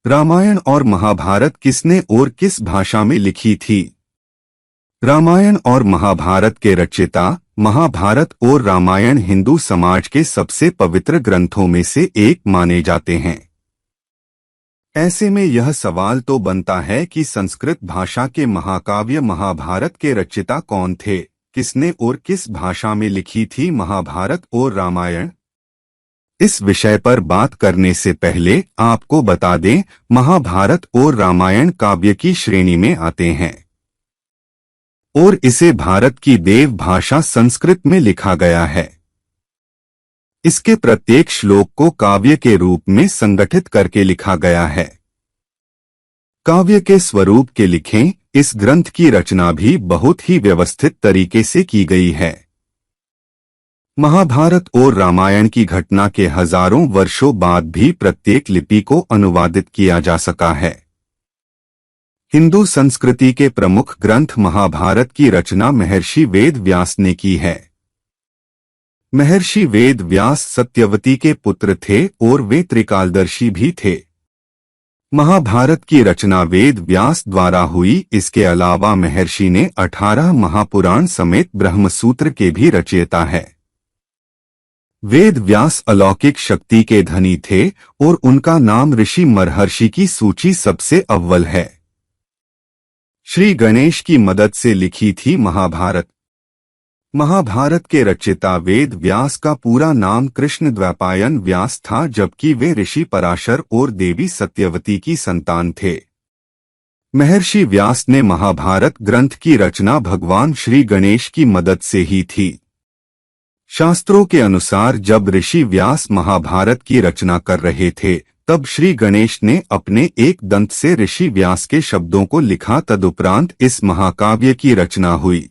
रामायण और महाभारत किसने और किस भाषा में लिखी थी? रामायण और महाभारत के रचयिता महाभारत और रामायण हिंदू समाज के सबसे पवित्र ग्रंथों में से एक माने जाते हैं। ऐसे में यह सवाल तो बनता है कि संस्कृत भाषा के महाकाव्य महाभारत के रचयिता कौन थे, किसने और किस भाषा में लिखी थी महाभारत और रामायण। इस विषय पर बात करने से पहले आपको बता दें, महाभारत और रामायण काव्य की श्रेणी में आते हैं और इसे भारत की देव भाषा संस्कृत में लिखा गया है। इसके प्रत्येक श्लोक को काव्य के रूप में संगठित करके लिखा गया है। काव्य के स्वरूप के लिखें इस ग्रंथ की रचना भी बहुत ही व्यवस्थित तरीके से की गई है। महाभारत और रामायण की घटना के हजारों वर्षों बाद भी प्रत्येक लिपि को अनुवादित किया जा सका है। हिंदू संस्कृति के प्रमुख ग्रंथ महाभारत की रचना महर्षि वेद व्यास ने की है। महर्षि वेद व्यास सत्यवती के पुत्र थे और वे त्रिकालदर्शी भी थे। महाभारत की रचना वेद व्यास द्वारा हुई। इसके अलावा महर्षि ने 18 महापुराण समेत ब्रह्मसूत्र के भी रचयिता है। वेद व्यास अलौकिक शक्ति के धनी थे और उनका नाम ऋषि महर्षि की सूची सबसे अव्वल है। श्री गणेश की मदद से लिखी थी महाभारत। महाभारत के रचयिता वेद व्यास का पूरा नाम कृष्णद्वैपायन व्यास था, जबकि वे ऋषि पराशर और देवी सत्यवती की संतान थे। महर्षि व्यास ने महाभारत ग्रंथ की रचना भगवान श्री गणेश की मदद से ही थी। शास्त्रों के अनुसार जब ऋषि व्यास महाभारत की रचना कर रहे थे, तब श्री गणेश ने अपने एक दंत से ऋषि व्यास के शब्दों को लिखा। तदुपरांत इस महाकाव्य की रचना हुई।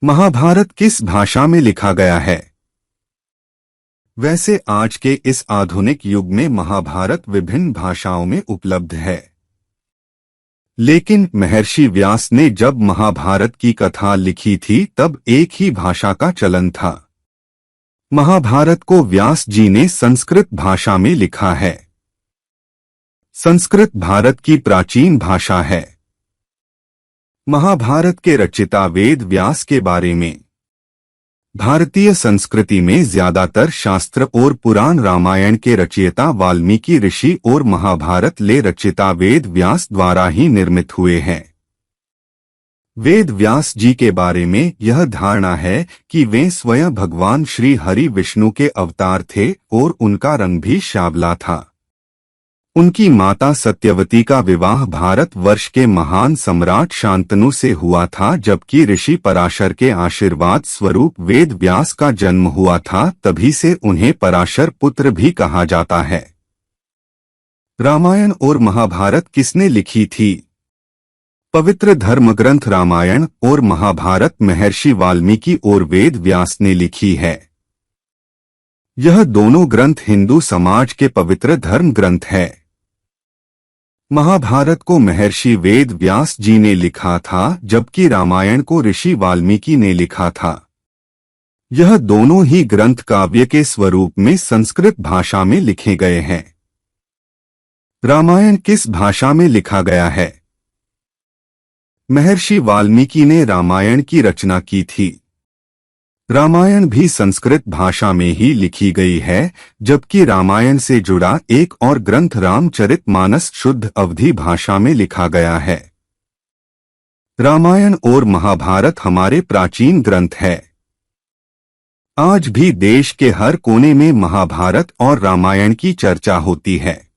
महाभारत किस भाषा में लिखा गया है? वैसे आज के इस आधुनिक युग में महाभारत विभिन्न भाषाओं में उपलब्ध है, लेकिन महर्षि व्यास ने जब महाभारत की कथा लिखी थी तब एक ही भाषा का चलन था। महाभारत को व्यास जी ने संस्कृत भाषा में लिखा है। संस्कृत भारत की प्राचीन भाषा है। महाभारत के रचयिता वेद व्यास के बारे में। भारतीय संस्कृति में ज्यादातर शास्त्र और पुराण रामायण के रचयिता वाल्मीकि ऋषि और महाभारत ले रचयिता वेद व्यास द्वारा ही निर्मित हुए हैं। वेद व्यास जी के बारे में यह धारणा है कि वे स्वयं भगवान श्री हरि विष्णु के अवतार थे और उनका रंग भी श्यामला था। उनकी माता सत्यवती का विवाह भारतवर्ष के महान सम्राट शांतनु से हुआ था, जबकि ऋषि पराशर के आशीर्वाद स्वरूप वेद व्यास का जन्म हुआ था। तभी से उन्हें पराशर पुत्र भी कहा जाता है। रामायण और महाभारत किसने लिखी थी? पवित्र धर्मग्रंथ रामायण और महाभारत महर्षि वाल्मीकि और वेद व्यास ने लिखी है। यह दोनों ग्रंथ हिंदू समाज के पवित्र धर्म ग्रंथ है। महाभारत को महर्षि वेद व्यास जी ने लिखा था, जबकि रामायण को ऋषि वाल्मीकि ने लिखा था। यह दोनों ही ग्रंथ काव्य के स्वरूप में संस्कृत भाषा में लिखे गए हैं। रामायण किस भाषा में लिखा गया है? महर्षि वाल्मीकि ने रामायण की रचना की थी। रामायण भी संस्कृत भाषा में ही लिखी गई है, जबकि रामायण से जुड़ा एक और ग्रंथ रामचरितमानस शुद्ध अवधी भाषा में लिखा गया है। रामायण और महाभारत हमारे प्राचीन ग्रंथ है। आज भी देश के हर कोने में महाभारत और रामायण की चर्चा होती है।